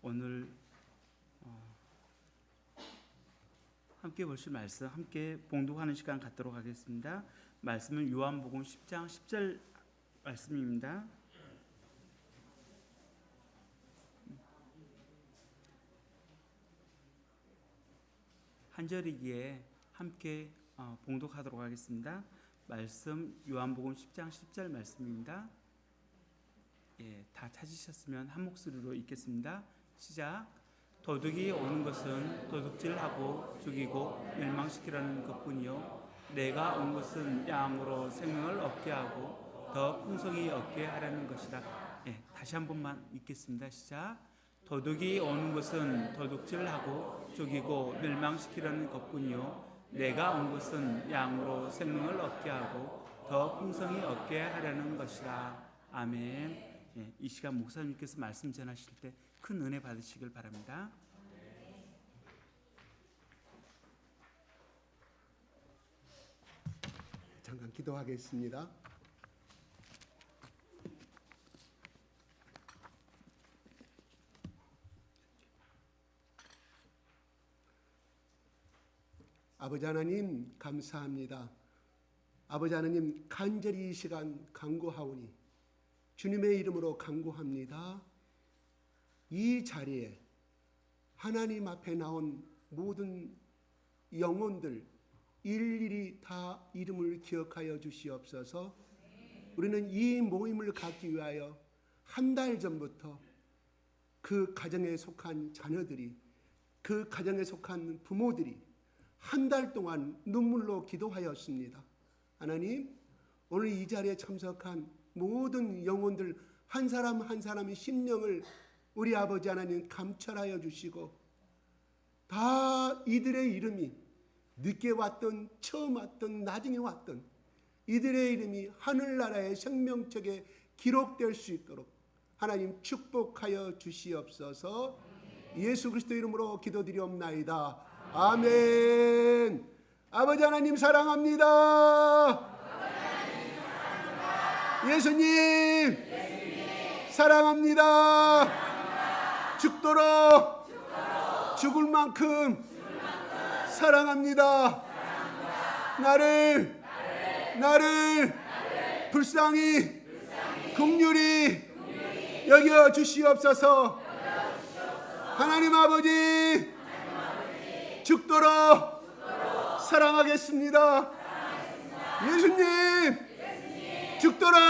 오늘 함께 보실 말씀 함께 봉독하는 시간 갖도록 하겠습니다. 말씀은 요한복음 10장 10절 말씀입니다. 한 절이기에 함께 봉독하도록 하겠습니다. 말씀 요한복음 10장 10절 말씀입니다. 다 찾으셨으면 한 목소리로 읽겠습니다. 시작. 도둑이 오는 것은 도둑질하고 죽이고 멸망시키라는 것뿐이요 내가 온 것은 양으로 생명을 얻게 하고 더 풍성히 얻게 하려는 것이라. 다시 한 번만 읽겠습니다. 시작. 도둑이 오는 것은 도둑질하고 죽이고 멸망시키라는 것뿐이요 내가 온 것은 양으로 생명을 얻게 하고 더 풍성히 얻게 하려는 것이라. 아멘. 이 시간 목사님께서 말씀 전하실 때 큰 은혜 받으시길 바랍니다. 잠깐 기도하겠습니다. 아버지 하나님 감사합니다. 아버지 하나님 간절히 이 시간 간구하오니 주님의 이름으로 간구합니다. 이 자리에 하나님 앞에 나온 모든 영혼들 일일이 다 이름을 기억하여 주시옵소서. 우리는 이 모임을 갖기 위하여 한 달 전부터 그 가정에 속한 자녀들이, 그 가정에 속한 부모들이 한 달 동안 눈물로 기도하였습니다. 하나님, 오늘 이 자리에 참석한 모든 영혼들 한 사람 한 사람의 심령을 우리 아버지 하나님 감찰하여 주시고 다 이들의 이름이 늦게 왔던 처음 왔던 나중에 왔던 이들의 이름이 하늘나라의 생명책에 기록될 수 있도록 하나님 축복하여 주시옵소서. 예수 그리스도 이름으로 기도드리옵나이다. 아멘. 아버지 하나님 사랑합니다. 예수님 사랑합니다. 죽도록 죽을 만큼 사랑합니다. 나를 불쌍히 긍휼히 여겨 주시옵소서. 하나님 아버지 죽도록 사랑하겠습니다. 예수님 죽도록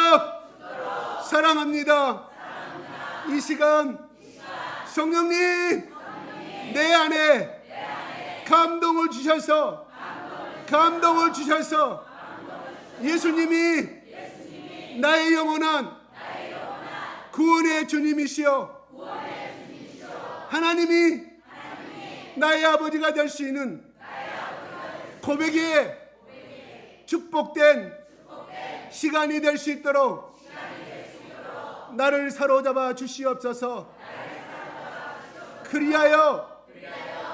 사랑합니다. 이 시간 성령님 내 안에 감동을 주셔서 예수님이 나의 영원한 구원의 주님이시여 하나님이 나의 아버지가 될 수 있는 고백의 축복된 시간이 될 수 있도록 나를 사로잡아 주시옵소서.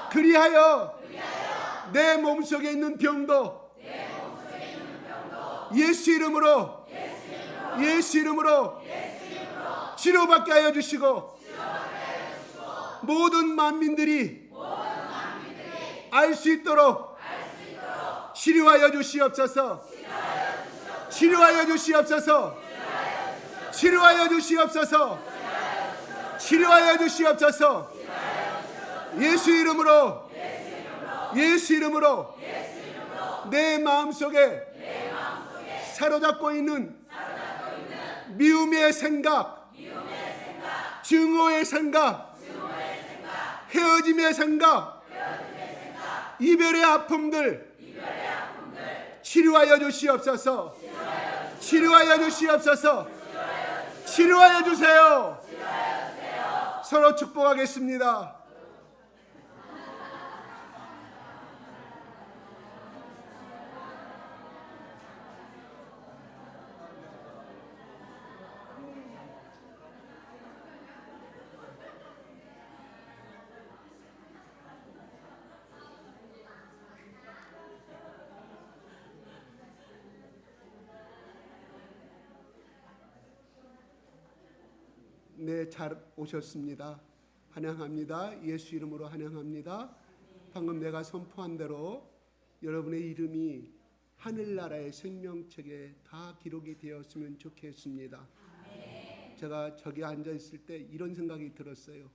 그리하여 내 몸속에 있는 병도 예수 이름으로 치료받게 하여 주시고 모든 만민들이 알 수 있도록 치료하여 주시옵소서. 치료하여 주시옵소서. 예수 이름으로 내 마음속에 사로잡고 있는 미움의 생각, 증오의 생각, 헤어짐의 생각, 이별의 아픔들 치료하여 주시옵소서. 치료하여 주세요. 서로 축복하겠습니다. 네, 잘 오셨습니다. 환영합니다. 예수 이름으로 환영합니다. 방금 내가 선포한 대로 여러분의 이름이 하늘나라의 생명책에 다 기록이 되었으면 좋겠습니다. 제가 저기 앉아 있을 때 이런 생각이 들었어요.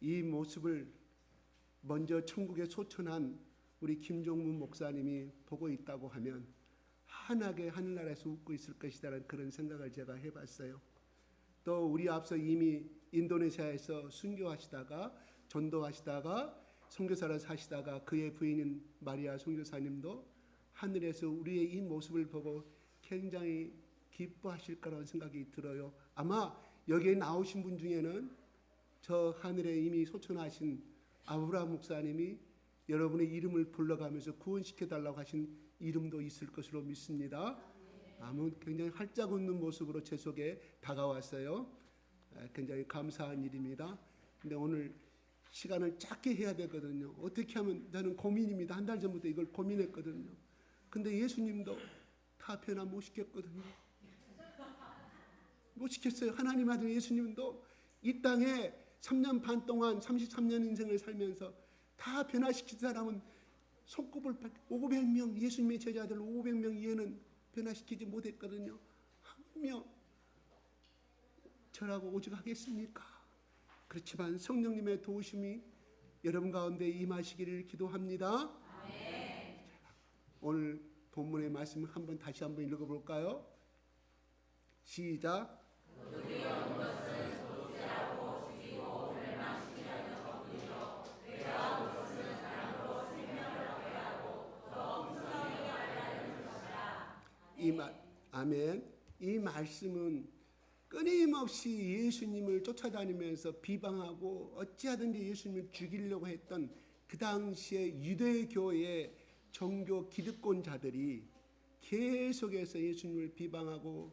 이 모습을 먼저 천국에 소천한 우리 김종문 목사님이 보고 있다고 하면 환하게 하늘나라에서 웃고 있을 것이라는 그런 생각을 제가 해봤어요. 또 우리 앞서 이미 인도네시아에서 순교하시다가 전도하시다가 선교사로 사시다가 그의 부인인 마리아 선교사님도 하늘에서 우리의 이 모습을 보고 굉장히 기뻐하실 거라는 생각이 들어요. 아마 여기에 나오신 분 중에는 저 하늘에 이미 소천하신 아브라함 목사님이 여러분의 이름을 불러가면서 구원시켜달라고 하신 이름도 있을 것으로 믿습니다. 아무 굉장히 활짝 웃는 모습으로 제 속에 다가왔어요. 굉장히 감사한 일입니다. 근데 오늘 시간을 짧게 해야 되거든요. 어떻게 하면 저는 고민입니다. 한 달 전부터 이걸 고민했거든요. 근데 예수님도 다 변화 못 시켰거든요. 못 시켰어요. 하나님 아들 예수님도 이 땅에 3년 반 동안 33년 인생을 살면서 다 변화시킨 사람은 손꼽을 500명, 예수님의 제자들 500명 이해는 변화시키지 못했거든요. 한 명 저라고 오직 하겠습니까? 그렇지만 성령님의 도우심이 여러분 가운데 임하시기를 기도합니다. 오늘 본문의 말씀 한번 다시 한번 읽어볼까요? 시작. 아멘. 이 말씀은 끊임없이 예수님을 쫓아다니면서 비방하고 어찌하든지 예수님을 죽이려고 했던 그 당시에 유대교의 종교 기득권자들이 계속해서 예수님을 비방하고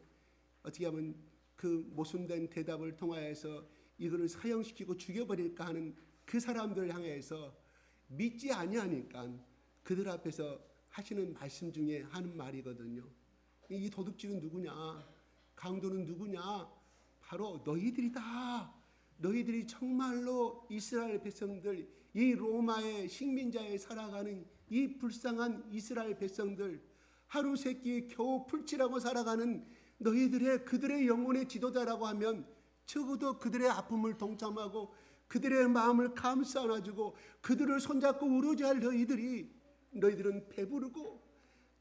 어떻게 하면 그 모순된 대답을 통하여서 이거를 사형시키고 죽여버릴까 하는 그 사람들을 향해서 믿지 아니하니까 그들 앞에서 하시는 말씀 중에 하는 말이거든요. 이 도둑질은 누구냐? 강도는 누구냐? 바로 너희들이다. 너희들이 정말로 이스라엘 백성들, 이 로마의 식민자에 살아가는 이 불쌍한 이스라엘 백성들, 하루 세끼 겨우 풀칠하고 살아가는 너희들의 그들의 영혼의 지도자라고 하면 적어도 그들의 아픔을 동참하고 그들의 마음을 감싸 안아주고 그들을 손잡고 우러져야 할 너희들은 배부르고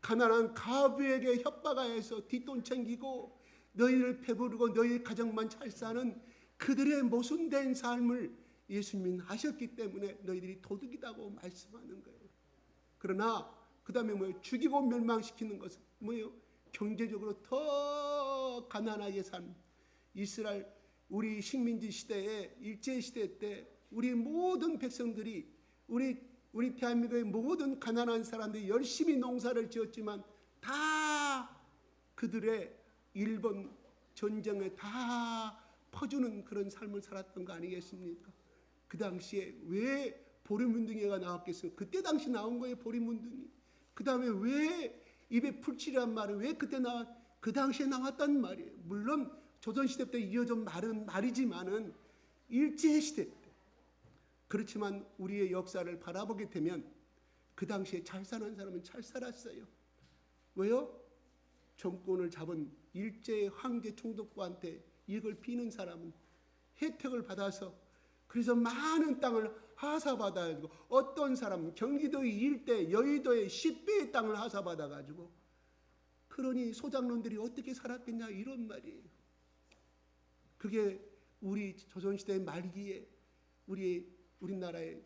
가난한 가부에게 협박하여서 뒷돈 챙기고 너희를 배부르고 너희 가정만 잘 사는 그들의 모순된 삶을 예수님은 하셨기 때문에 너희들이 도둑이라고 말씀하는 거예요. 그러나 그 다음에 뭐예요? 죽이고 멸망시키는 것은 뭐예요? 경제적으로 더 가난하게 산 이스라엘 우리 식민지 시대에 일제시대 때 우리 모든 백성들이 우리 대한민국의 모든 가난한 사람들이 열심히 농사를 지었지만 다 그들의 일본 전쟁에 다 퍼주는 그런 삶을 살았던 거 아니겠습니까? 그 당시에 왜 보리문둥이가 나왔겠어요? 그때 당시 나온 거예요, 보리문둥이. 그 다음에 왜 입에 풀칠이란 말은 왜 그 당시에 나왔단 말이에요. 물론 조선시대 때 이어진 말이지만은 일제시대 때. 그렇지만 우리의 역사를 바라보게 되면 그 당시에 잘 사는 사람은 잘 살았어요. 왜요? 정권을 잡은 일제 황제 총독부한테 이걸 비는 사람은 혜택을 받아서 그래서 많은 땅을 하사받아가지고 어떤 사람은 경기도의 일대 여의도의 10배의 땅을 하사받아가지고 그러니 소장농들이 어떻게 살았겠냐 이런 말이에요. 그게 우리 조선시대 말기에 우리나라의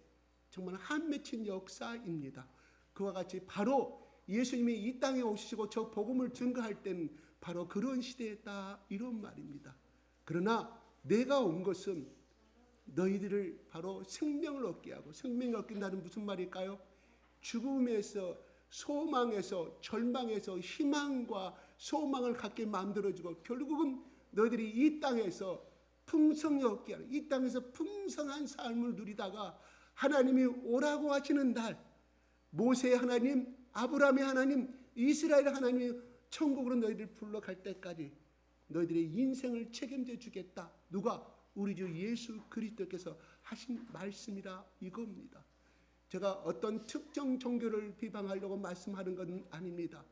정말 한 맺힌 역사입니다. 그와 같이 바로 예수님이 이 땅에 오시고 저 복음을 증거할 때는 바로 그런 시대였다 이런 말입니다. 그러나 내가 온 것은 너희들을 바로 생명을 얻게 하고 생명을 얻긴다는 무슨 말일까요? 죽음에서 소망에서 절망에서 희망과 소망을 갖게 만들어주고 결국은 너희들이 이 땅에서 풍성히 얻게 하는 이 땅에서 풍성한 삶을 누리다가 하나님이 오라고 하시는 날 모세의 하나님, 아브라함의 하나님, 이스라엘의 하나님이 천국으로 너희들 불러갈 때까지 너희들의 인생을 책임져 주겠다. 누가? 우리 주 예수 그리스도께서 하신 말씀이라 이겁니다. 제가 어떤 특정 종교를 비방하려고 말씀하는 건 아닙니다.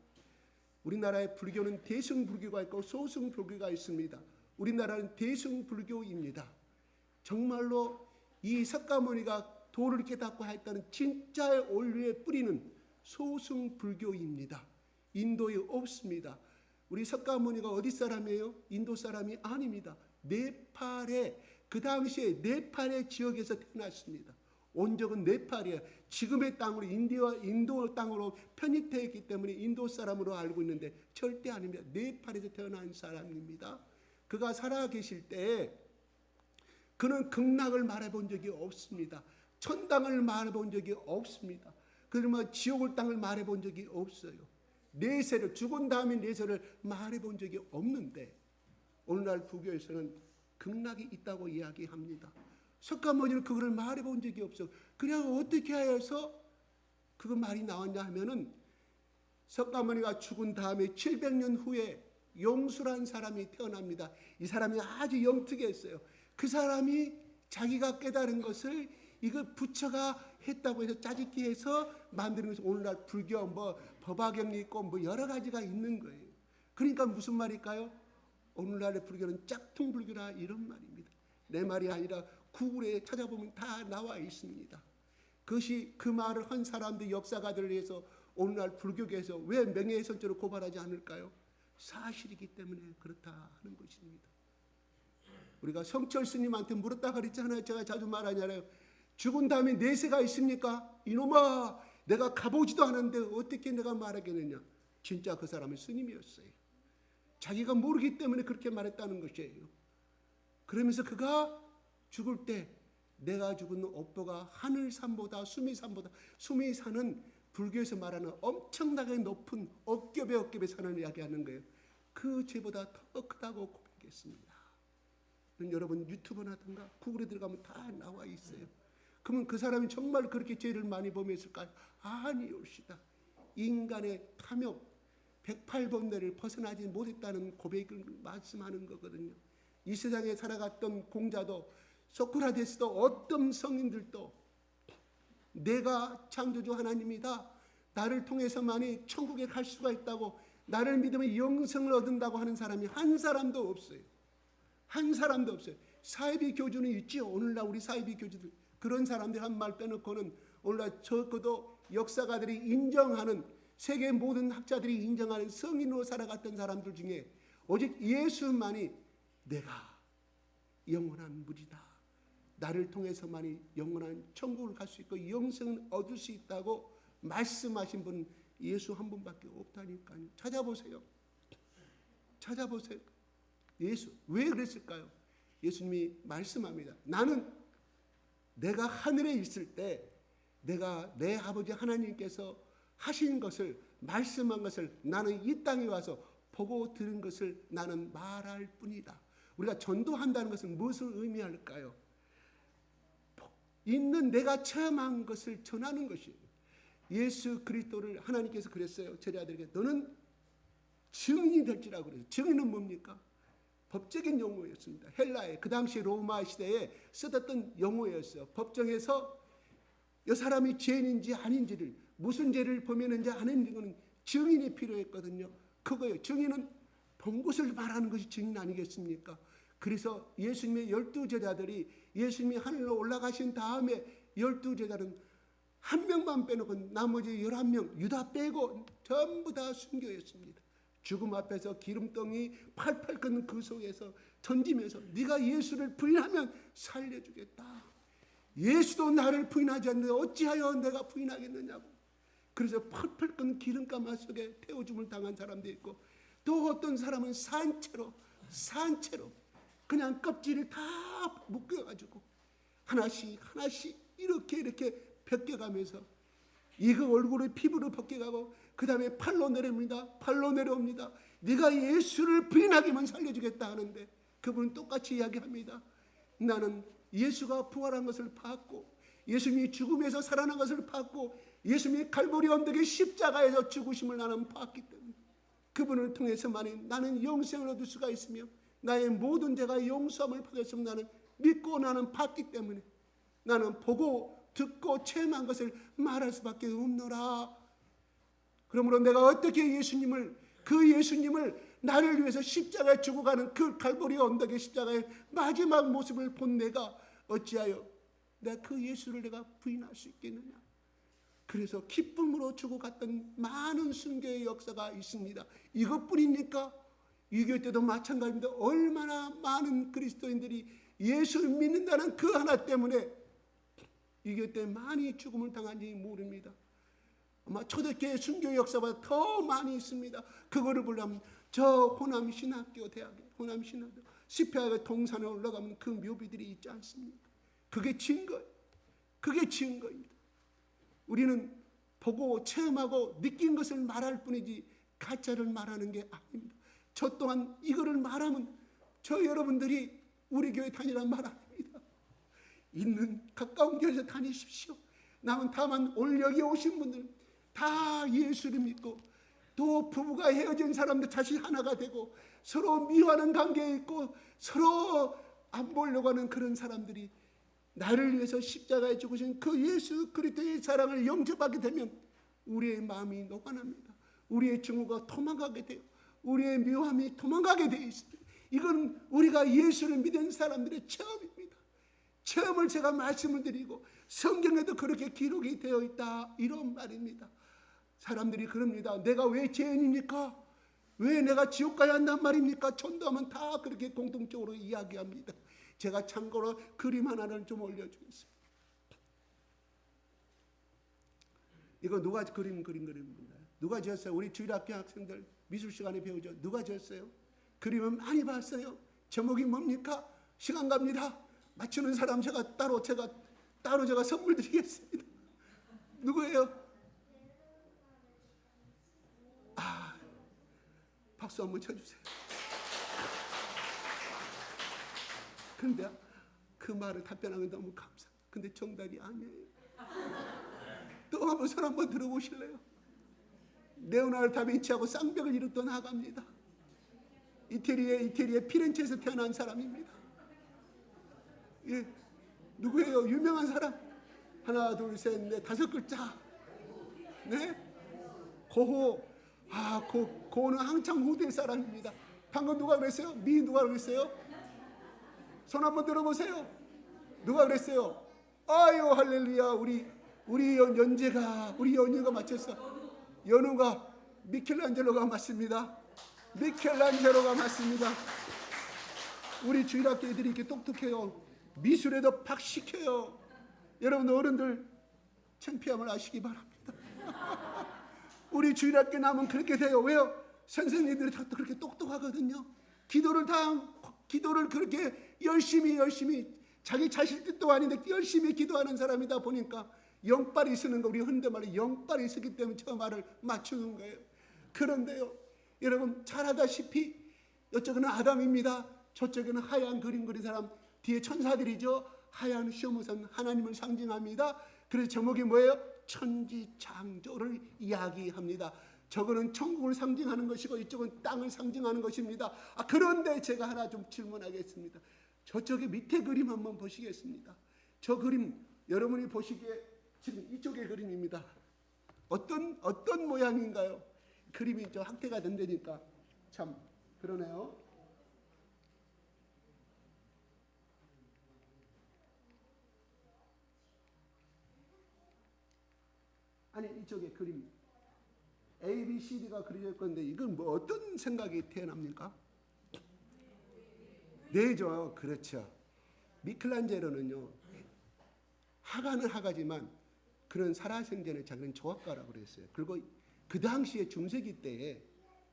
우리나라의 불교는 대승불교가 있고 소승불교가 있습니다. 우리나라는 대승불교입니다. 정말로 이 석가모니가 도를 깨닫고 했다는 진짜의 원리의 뿌리는 소승불교입니다. 인도에 없습니다. 우리 석가모니가 어디 사람이에요? 인도 사람이 아닙니다. 네팔의 그 당시에 네팔의 지역에서 태어났습니다. 온적은 네팔이에요. 지금의 땅으로 인도 땅으로 편입되어 있기 때문에 인도 사람으로 알고 있는데 절대 아닙니다. 네팔에서 태어난 사람입니다. 그가 살아계실 때 그는 극락을 말해본 적이 없습니다. 천당을 말해본 적이 없습니다. 그러면 지옥을 땅을 말해본 적이 없어요. 내세를 죽은 다음에 내세를 말해본 적이 없는데 오늘날 불교에서는 극락이 있다고 이야기합니다. 석가모니는 그거를 말해본 적이 없어. 그냥 어떻게 해서 그 말이 나왔냐 하면은 석가모니가 죽은 다음에 700년 후에 용수란 사람이 태어납니다. 이 사람이 아주 영특했어요. 그 사람이 자기가 깨달은 것을 이거 부처가 했다고 해서 짜집기 해서 만드는 것이 오늘날 불교 뭐 법화경이 있고 뭐 여러 가지가 있는 거예요. 그러니까 무슨 말일까요? 오늘날의 불교는 짝퉁 불교라 이런 말입니다. 내 말이 아니라 구글에 찾아보면 다 나와 있습니다. 그것이 그 말을 한 사람들 역사가들을 위해서 오늘날 불교계에서 왜 명예훼손죄로 고발하지 않을까요? 사실이기 때문에 그렇다 하는 것입니다. 우리가 성철 스님한테 물었다 그랬잖아요. 제가 자주 말하잖아요. 죽은 다음에 내세가 있습니까? 이놈아, 내가 가보지도 않았는데 어떻게 내가 말하겠느냐. 진짜 그 사람은 스님이었어요. 자기가 모르기 때문에 그렇게 말했다는 것이에요. 그러면서 그가 죽을 때 내가 죽은 업보가 하늘산보다 수미산보다, 수미산은 불교에서 말하는 엄청나게 높은 억겹의 산을 이야기하는 거예요. 그 죄보다 더 크다고 고백했습니다. 여러분 유튜브나든가 구글에 들어가면 다 나와 있어요. 그러면 그 사람이 정말 그렇게 죄를 많이 범했을까요? 아니올시다. 인간의 탐욕 108번뇌를 벗어나지 못했다는 고백을 말씀하는 거거든요. 이 세상에 살아갔던 공자도 소크라테스도 어떤 성인들도 내가 창조주 하나님이다. 나를 통해서만이 천국에 갈 수가 있다고, 나를 믿으면 영생을 얻는다고 하는 사람이 한 사람도 없어요. 한 사람도 없어요. 사이비 교주는 있지요. 오늘날 우리 사이비 교주들 그런 사람들 한 말 빼놓고는 오늘날 적어도 역사가들이 인정하는, 세계 모든 학자들이 인정하는 성인으로 살아갔던 사람들 중에 오직 예수만이 내가 영원한 물이다. 나를 통해서만이 영원한 천국을 갈 수 있고 영생을 얻을 수 있다고 말씀하신 분은 예수 한 분밖에 없다니까요. 찾아보세요. 찾아보세요. 예수 왜 그랬을까요? 예수님이 말씀합니다. 나는 내가 하늘에 있을 때 내가 내 아버지 하나님께서 하신 것을, 말씀한 것을 나는 이 땅에 와서 보고 들은 것을 나는 말할 뿐이다. 우리가 전도한다는 것은 무엇을 의미할까요? 있는 내가 체험한 것을 전하는 것이에요. 예수 그리스도를 하나님께서 그랬어요. 제자들에게 너는 증인이 될지라고 그랬어요. 증인은 뭡니까? 법적인 용어였습니다. 헬라의 그 당시 로마 시대에 쓰던 용어였어요. 법정에서 이 사람이 죄인인지 아닌지를, 무슨 죄를 범했는지 아닌지는 증인이 필요했거든요. 그거예요. 증인은 본 것을 말하는 것이 증인 아니겠습니까? 그래서 예수님의 12제자들이 예수님이 하늘로 올라가신 다음에 12제자는 한 명만 빼놓고 나머지 11명 유다 빼고 전부 다 순교했습니다. 죽음 앞에서 기름덩이 팔팔 끓는 그 속에서 던지면서 네가 예수를 부인하면 살려주겠다. 예수도 나를 부인하지 않는데 어찌하여 내가 부인하겠느냐고. 그래서 팔팔 끓는 기름가마 속에 태워줌을 당한 사람도 있고, 또 어떤 사람은 산채로 그냥 껍질을 다 묶여가지고 하나씩 이렇게 벗겨가면서 이거 얼굴을 피부로 벗겨가고 그 다음에 팔로 내려옵니다. 네가 예수를 부인하기만 살려주겠다 하는데 그분은 똑같이 이야기합니다. 나는 예수가 부활한 것을 봤고, 예수님이 죽음에서 살아난 것을 봤고, 예수님이 갈보리 언덕의 십자가에서 죽으심을 나는 봤기 때문에 그분을 통해서만이 나는 영생을 얻을 수가 있으며 나의 모든 죄가 용서함을 받았으면 나는 믿고 나는 봤기 때문에 나는 보고 듣고 체험한 것을 말할 수밖에 없노라. 그러므로 내가 어떻게 그 예수님을 나를 위해서 십자가에 죽어가는 그 갈보리 언덕의 십자가의 마지막 모습을 본 내가 어찌하여 내가 그 예수를 내가 부인할 수 있겠느냐. 그래서 기쁨으로 죽어갔던 많은 순교의 역사가 있습니다. 이것뿐입니까? 6.25 때도 마찬가지입니다. 얼마나 많은 그리스도인들이 예수를 믿는다는 그 하나 때문에 6.25 때 많이 죽음을 당한지 모릅니다. 아마 초대교회 순교 역사보다 더 많이 있습니다. 그거를 보려면 저 호남신학교 대학에 호남신학교 시패학의 동산에 올라가면 그 묘비들이 있지 않습니까? 그게 증거예요. 그게 증거입니다. 우리는 보고 체험하고 느낀 것을 말할 뿐이지 가짜를 말하는 게 아닙니다. 저 또한 이거를 말하면 저 여러분들이 우리 교회 다니란 말 아닙니다. 있는 가까운 교회에서 다니십시오. 남은 다만 오늘 여기 오신 분들은 다 예수를 믿고 또 부부가 헤어진 사람들 다시 하나가 되고 서로 미워하는 관계에 있고 서로 안 보려고 하는 그런 사람들이 나를 위해서 십자가에 죽으신 그 예수 그리스도의 사랑을 영접하게 되면 우리의 마음이 녹아납니다. 우리의 증오가 도망가게 돼요. 우리의 미워함이 도망가게 되어 있습니다. 이건 우리가 예수를 믿은 사람들의 체험입니다. 체험을 제가 말씀을 드리고 성경에도 그렇게 기록이 되어 있다 이런 말입니다. 사람들이 그럽니다. 내가 왜 죄인입니까? 왜 내가 지옥 가야 한단 말입니까? 전도하면 다 그렇게 공통적으로 이야기합니다. 제가 참고로 그림 하나를 좀 올려주겠습니다. 이거 누가 그림입니다. 누가 지었어요? 우리 주일학교 학생들 미술 시간에 배우죠. 누가 지었어요? 그림은 많이 봤어요. 제목이 뭡니까? 시간 갑니다. 맞추는 사람 제가 따로 선물 드리겠습니다. 누구예요? 박수 한번 쳐주세요. 그런데 그 말을 답변하는 게 너무 감사합니다. 근데 정답이 아니에요. 또 한번 손 한번 들어보실래요? 레오나르도 다빈치하고 쌍벽을 이뤘던 화가입니다. 이태리의 피렌체에서 태어난 사람입니다. 예, 누구예요? 유명한 사람. 하나, 둘, 셋, 넷, 5글자. 네? 고호. 고는 한참 후대 사람입니다. 방금 누가 그랬어요? 누가 그랬어요? 손 한번 들어보세요. 누가 그랬어요? 아유 할렐루야. 우리 연유가 맞췄어. 연우가 미켈란젤로가 맞습니다. 미켈란젤로가 맞습니다. 우리 주일학교 애들이 이렇게 똑똑해요. 미술에도 박식해요. 여러분 어른들 창피함을 아시기 바랍니다. 우리 주일학교 나면 그렇게 돼요. 왜요? 선생님들이 다 그렇게 똑똑하거든요. 기도를 그렇게 열심히 자기 자식 뜻도 아닌데 열심히 기도하는 사람이다 보니까 영빨이 쓰는 거, 우리 흔히말로 영빨이 쓰기 때문에 저 말을 맞추는 거예요. 그런데요, 여러분 잘 알다시피 이쪽은 아담입니다. 저쪽에는 하얀 그림 그린 사람, 뒤에 천사들이죠. 하얀 시험우선 하나님을 상징합니다. 그래서 제목이 뭐예요? 천지창조를 이야기합니다. 저거는 천국을 상징하는 것이고 이쪽은 땅을 상징하는 것입니다. 그런데 제가 하나 좀 질문하겠습니다. 저쪽에 밑에 그림 한번 보시겠습니다. 저 그림 여러분이 보시기에 지금 이쪽의 그림입니다. 어떤 모양인가요? 그림이 저 학대가 된다니까 참 그러네요. 아니 이쪽에 그림 A, B, C, D가 그려져 있을 건데 이건 뭐 어떤 생각이 태어납니까? 네죠. 그렇죠. 미켈란젤로는요. 화가는 화가지만 그런 살아생전에 자기는 조각가라고 그랬어요. 그리고 그 당시에 중세기 때에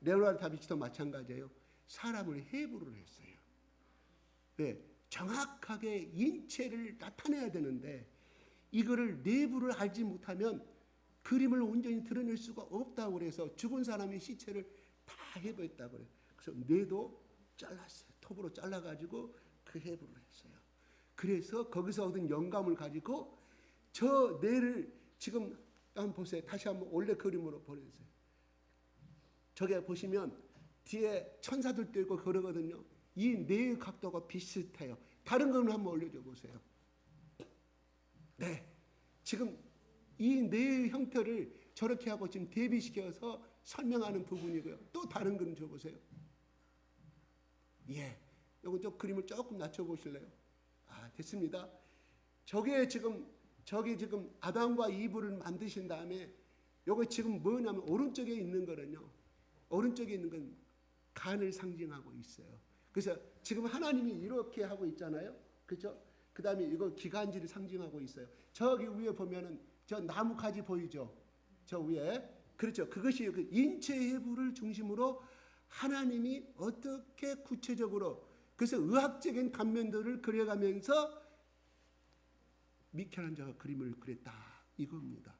레오나르도 다빈치도 마찬가지예요. 사람을 해부를 했어요. 왜? 정확하게 인체를 나타내야 되는데 이거를 내부를 알지 못하면 그림을 온전히 드러낼 수가 없다고 그래서 죽은 사람의 시체를 다 해부했다고 그래요. 그래서 뇌도 잘랐어요. 톱으로 잘라가지고 그 해부를 했어요. 그래서 거기서 얻은 영감을 가지고 저 뇌를 지금 한번 보세요. 다시 한번 원래 그림으로 보내주세요. 저게 보시면 뒤에 천사들도 있고 그러거든요. 이 뇌의 각도가 비슷해요. 다른 걸 한번 올려줘 보세요. 네, 지금 이 네 형태를 저렇게 하고 지금 대비시켜서 설명하는 부분이고요. 또 다른 그림 줘보세요. 예, 요거 좀 그림을 조금 낮춰 보실래요? 됐습니다. 저게 지금 아담과 이브를 만드신 다음에 요거 지금 뭐냐면 오른쪽에 있는 거는요. 오른쪽에 있는 건 간을 상징하고 있어요. 그래서 지금 하나님이 이렇게 하고 있잖아요. 그렇죠? 그 다음에 이거 기관지를 상징하고 있어요. 저기 위에 보면은 저 나무 가지 보이죠? 저 위에. 그렇죠. 그것이 그 인체 해부를 중심으로 하나님이 어떻게 구체적으로 그래서 의학적인 단면들을 그려가면서 미켈란젤로가 그림을 그렸다 이겁니다.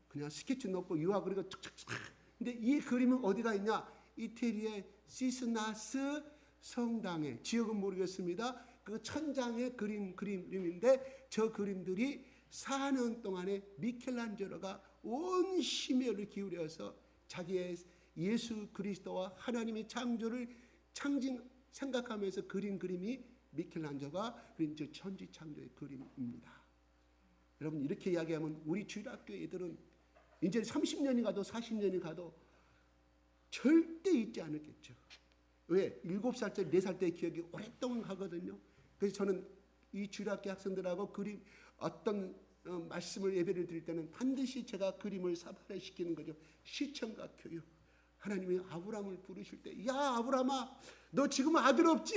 그냥 스케치 넣고 유화 그리고 툭툭툭. 근데 이 그림은 어디가 있냐? 이태리의 시스나스 성당에, 지역은 모르겠습니다. 그 천장의 그림인데 저 그림들이 4년 동안에 미켈란젤로가 온 심혈을 기울여서 자기의 예수 그리스도와 하나님의 창조를 생각하면서 그린 그림이 미켈란젤로가 그린 저 천지 창조의 그림입니다. 여러분 이렇게 이야기하면 우리 주일학교 애들은 이제 30년이 가도 40년이 가도 절대 잊지 않았겠죠. 왜? 7살짜리 4살 때의 기억이 오랫동안 가거든요. 그래서 저는 이 주일학교 학생들하고 그림 어떤 말씀을 예배를 드릴 때는 반드시 제가 그림을 사발시키는 거죠. 시청각 교육. 하나님이 아브라함을 부르실 때, 야 아브라함아, 너 지금 아들 없지?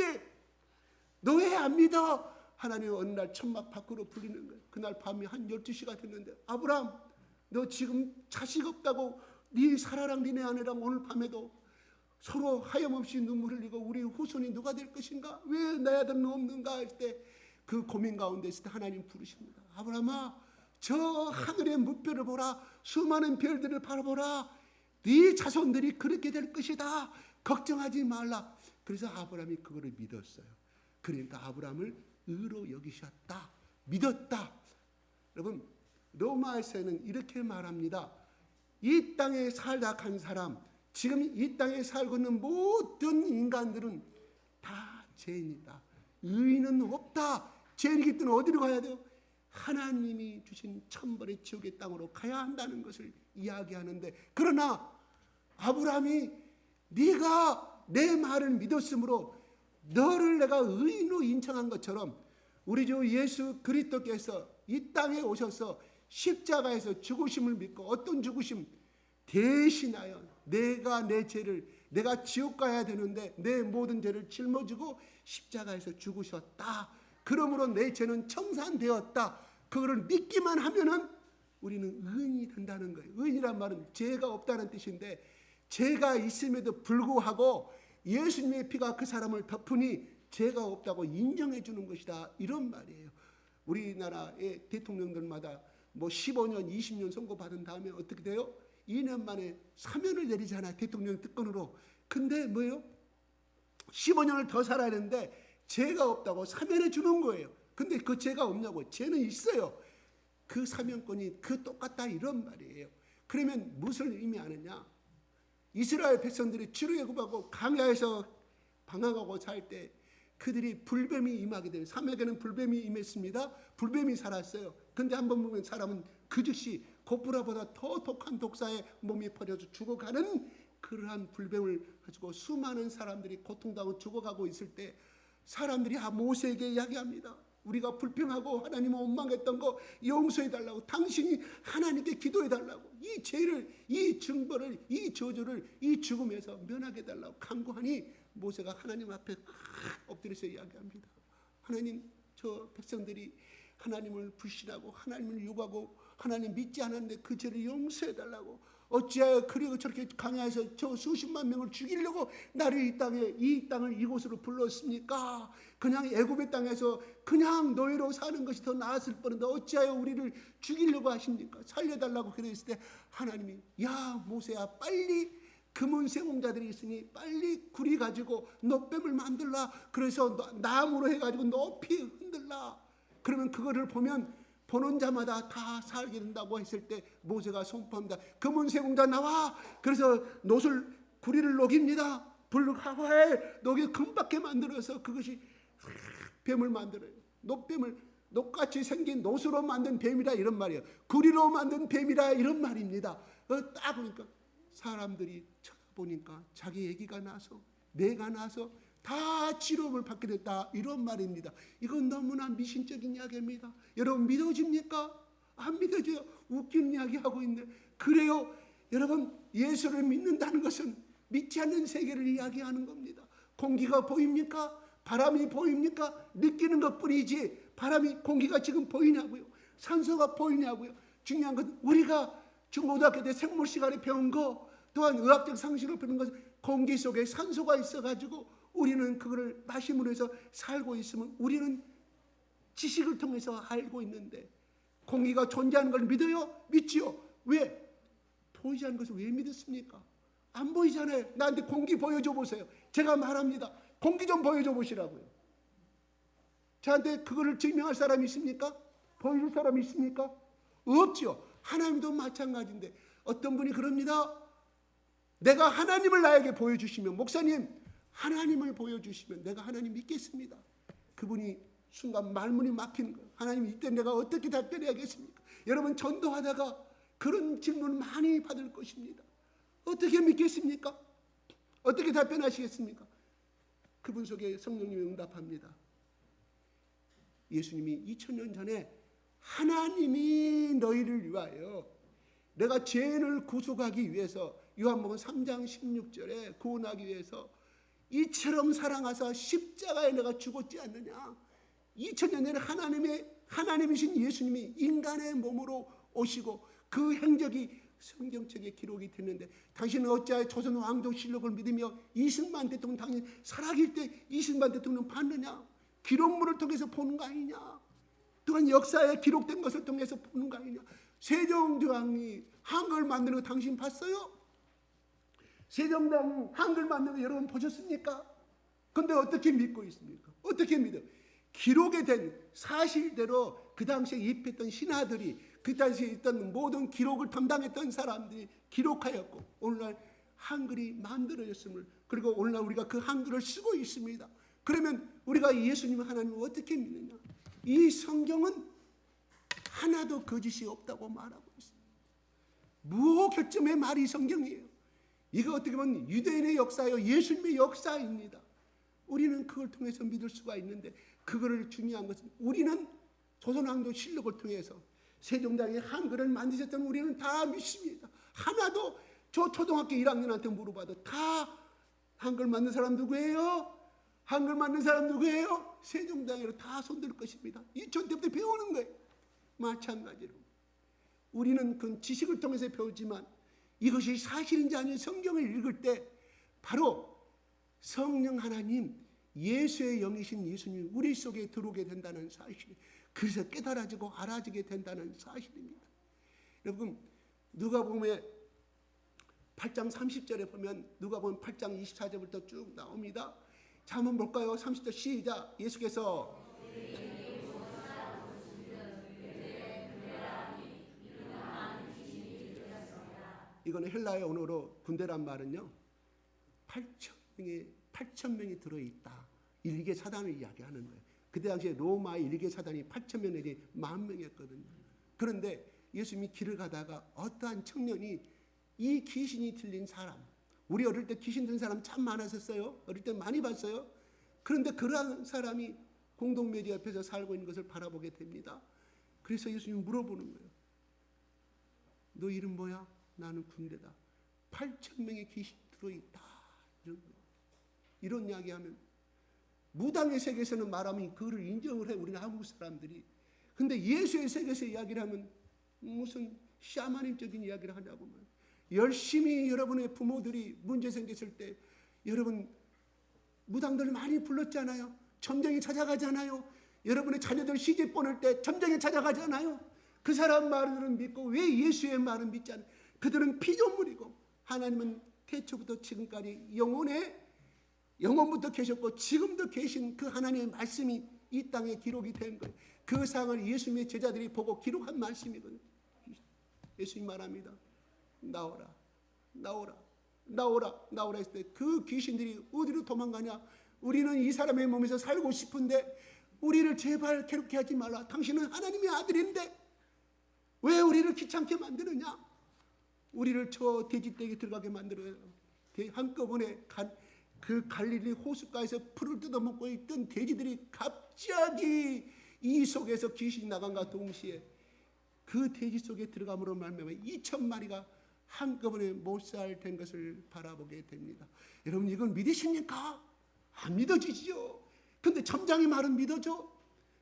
너 왜 안 믿어? 하나님이 어느 날 천막 밖으로 불리는 거예요. 그날 밤이 한 12시가 됐는데, 아브라함, 너 지금 자식 없다고 네 사라랑 니네 아내랑 오늘 밤에도 서로 하염없이 눈물을 흘리고 우리 후손이 누가 될 것인가? 왜 내 아들은 없는가? 할 때 그 고민 가운데 있을 때 하나님 부르십니다. 아브라함아, 저 하늘의 무별을 보라. 수많은 별들을 바라보라. 네 자손들이 그렇게 될 것이다. 걱정하지 말라. 그래서 아브라함이 그거를 믿었어요. 그러니까 아브라함을 의로 여기셨다. 믿었다. 여러분 로마에서는 이렇게 말합니다. 이 땅에 살다 간 사람, 지금 이 땅에 살고 있는 모든 인간들은 다 죄인이다. 의인은 없다. 죄인이기 때문에 어디로 가야 돼요? 하나님이 주신 천벌의 지옥의 땅으로 가야 한다는 것을 이야기하는데, 그러나 아브라함이 네가 내 말을 믿었으므로 너를 내가 의인으로 인정한 것처럼 우리 주 예수 그리스도께서 이 땅에 오셔서 십자가에서 죽으심을 믿고, 어떤 죽으심? 대신하여 내가 내 죄를, 내가 지옥 가야 되는데 내 모든 죄를 짊어지고 십자가에서 죽으셨다. 그러므로 내 죄는 청산되었다. 그거를 믿기만 하면은 우리는 의인이 된다는 거예요. 의인이란 말은 죄가 없다는 뜻인데, 죄가 있음에도 불구하고 예수님의 피가 그 사람을 덮으니 죄가 없다고 인정해 주는 것이다. 이런 말이에요. 우리나라의 대통령들마다 뭐 15년, 20년 선고받은 다음에 어떻게 돼요? 2년 만에 사면을 내리잖아요. 대통령 특권으로. 근데 뭐예요? 15년을 더 살아야 되는데 죄가 없다고 사면해 주는 거예요. 근데 그 죄가 없냐고? 죄는 있어요. 그 사면권이 그 똑같다 이런 말이에요. 그러면 무엇을 의미하느냐? 이스라엘 백성들이 출애굽하고 광야에서 방황하고 살 때 그들이 불뱀이 임하게 되는, 사막에는 불뱀이 임했습니다. 불뱀이 살았어요. 근데 한번 보면 사람은 그 즉시 고프라보다 더 독한 독사에 몸이 퍼져서 죽어가는 그러한 불뱀을 가지고 수많은 사람들이 고통당하고 죽어가고 있을 때 사람들이 모세에게 이야기합니다. 우리가 불평하고 하나님을 원망했던 거 용서해달라고, 당신이 하나님께 기도해달라고, 이 죄를, 이 증거를, 이 저주를, 이 죽음에서 면하게 해달라고 간구하니 모세가 하나님 앞에 엎드려서 이야기합니다. 하나님, 저 백성들이 하나님을 불신하고 하나님을 욕하고 하나님 믿지 않았는데 그 죄를 용서해달라고, 어찌하여 그리고 저렇게 강야에서 저 수십만 명을 죽이려고 나를 이 땅을 이곳으로 불렀습니까? 그냥 애굽의 땅에서 그냥 노예로 사는 것이 더 나았을 뻔한데 어찌하여 우리를 죽이려고 하십니까? 살려달라고 그랬을 때 하나님이, 야 모세야, 빨리 금은 세공자들이 있으니 빨리 구리 가지고 놋뱀을 만들라. 그래서 나무로 해가지고 높이 흔들라. 그러면 그거를 보는 자마다 다 살게 된다고 했을 때 모세가 선포합니다. 금은 세공자 나와. 그래서 구리를 녹입니다. 불화에 녹이 금박게 만들어서 그것이 뱀을 만들어요. 노뱀을 녹같이 생긴 노수로 만든 뱀이라 이런 말이에요. 구리로 만든 뱀이라 이런 말입니다. 딱 보니까 사람들이 쳐다보니까 자기 얘기가 나서 내가 나서 다 치료를 받게 됐다 이런 말입니다. 이건 너무나 미신적인 이야기입니다. 여러분 믿어집니까? 안 믿어져요. 웃긴 이야기 하고 있는데 그래요. 여러분 예수를 믿는다는 것은 믿지 않는 세계를 이야기하는 겁니다. 공기가 보입니까? 바람이 보입니까? 느끼는 것뿐이지 바람이 공기가 지금 보이냐고요. 산소가 보이냐고요. 중요한 건 우리가 중고등학교 때 생물 시간에 배운 거 또한 의학적 상식으로 배운 것은 공기 속에 산소가 있어가지고 우리는 그거를 마심으로 해서 살고 있으면 우리는 지식을 통해서 알고 있는데 공기가 존재하는 걸 믿어요? 믿지요. 왜? 보이지 않는 것을 왜 믿었습니까? 안 보이잖아요. 나한테 공기 보여줘 보세요. 제가 말합니다. 공기 좀 보여줘 보시라고요. 저한테 그거를 증명할 사람이 있습니까? 보여줄 사람이 있습니까? 없죠. 하나님도 마찬가지인데 어떤 분이 그럽니다. 내가 하나님을 나에게 보여주시면 목사님 하나님을 보여주시면 내가 하나님 믿겠습니다. 그분이 순간 말문이 막히는 거예요. 하나님 이때 내가 어떻게 답변해야겠습니까? 여러분 전도하다가 그런 질문을 많이 받을 것입니다. 어떻게 믿겠습니까? 어떻게 답변하시겠습니까? 그분 속에 성령님이 응답합니다. 예수님이 2000년 전에 하나님이 너희를 위하여 내가 죄인을 구속하기 위해서 요한복음 3장 16절에 구원하기 위해서 이처럼 사랑하사 십자가에 내가 죽었지 않느냐. 2000년 전에 하나님이신 예수님이 인간의 몸으로 오시고 그 행적이 성경책에 기록이 됐는데 당신은 어찌하여 조선 왕조실록을 믿으며 이승만 대통령 당신 살아계실 때 이승만 대통령 봤느냐. 기록물을 통해서 보는 거 아니냐. 또한 역사에 기록된 것을 통해서 보는 거 아니냐. 세종대왕이 한글 만드는 거 당신 봤어요? 세종대왕 한글 만드는 거 여러분 보셨습니까? 그런데 어떻게 믿고 있습니까? 어떻게 믿어요? 기록에 된 사실대로 그 당시에 입했던 신하들이 그 당시에 있던 모든 기록을 담당했던 사람들이 기록하였고 오늘날 한글이 만들어졌음을 그리고 오늘날 우리가 그 한글을 쓰고 있습니다. 그러면 우리가 예수님 하나님을 어떻게 믿느냐? 이 성경은 하나도 거짓이 없다고 말하고 있습니다. 무결점의 말이 성경이에요. 이거 어떻게 보면 유대인의 역사요 예수님의 역사입니다. 우리는 그걸 통해서 믿을 수가 있는데 그거를 중요한 것은 우리는 조선왕조실록을 통해서 세종대왕이 한글을 만드셨던 우리는 다 믿습니다. 하나도 저 초등학교 1학년한테 물어봐도 다 한글 만든 사람 누구예요? 한글 만든 사람 누구예요? 세종대왕이라고 다 손들 것입니다. 유치원 때부터 배우는 거예요. 마찬가지로 우리는 그 지식을 통해서 배우지만 이것이 사실인지 아닌 성경을 읽을 때 바로 성령 하나님 예수의 영이신 예수님이 우리 속에 들어오게 된다는 사실, 그래서 깨달아지고 알아지게 된다는 사실입니다. 여러분 누가복음에 8장 30절에 보면 누가복음 8장 24절부터 쭉 나옵니다. 자 한번 볼까요? 30절 시작. 예수께서 이거는 헬라의 언어로 군대란 말은요 8천 명이 들어있다. 일개 사단을 이야기하는 거예요. 그때 당시에 로마의 일개 사단이 8천 명 내지 10,000명이었거든요. 그런데 예수님이 길을 가다가 어떠한 청년이 이 귀신이 들린 사람, 우리 어릴 때 귀신 들린 사람 참 많았었어요. 어릴 때 많이 봤어요. 그런데 그러한 사람이 공동묘지 옆에서 살고 있는 것을 바라보게 됩니다. 그래서 예수님이 물어보는 거예요. 너 이름 뭐야? 나는 군대다. 8천 명의 귀신 들어있다. 이런 이야기하면 무당의 세계에서는 말하면 그를 인정을 해. 우리는 한국 사람들이. 근데 예수의 세계에서 이야기를 하면 무슨 샤머니즘적인 이야기를 하냐고 말이에요. 열심히 여러분의 부모들이 문제 생겼을 때 여러분 무당들 많이 불렀잖아요. 점쟁이 찾아가잖아요. 여러분의 자녀들 시집 보낼 때 점쟁이 찾아가잖아요. 그 사람 말을 믿고 왜 예수의 말은 믿지 않아요? 그들은 피조물이고 하나님은 태초부터 지금까지 영원부터 계셨고 지금도 계신 그 하나님의 말씀이 이 땅에 기록이 된 거예요. 그 상을 예수님의 제자들이 보고 기록한 말씀이거든요. 예수님 말합니다. 나오라, 나오라, 나오라, 나오라 했을 때 그 귀신들이 어디로 도망가냐? 우리는 이 사람의 몸에서 살고 싶은데 우리를 제발 괴롭게 하지 말라. 당신은 하나님의 아들인데 왜 우리를 귀찮게 만드느냐? 우리를 저 돼지떼기 들어가게 만들어요. 한꺼번에 그 갈릴리 호숫가에서 풀을 뜯어먹고 있던 돼지들이 갑자기 이 속에서 귀신이 나간과 동시에 그 돼지 속에 들어감으로 말미암아 2,000마리가 한꺼번에 못살된 것을 바라보게 됩니다. 여러분 이건 믿으십니까? 안 믿어지죠. 근데 첨장이 말은 믿어져.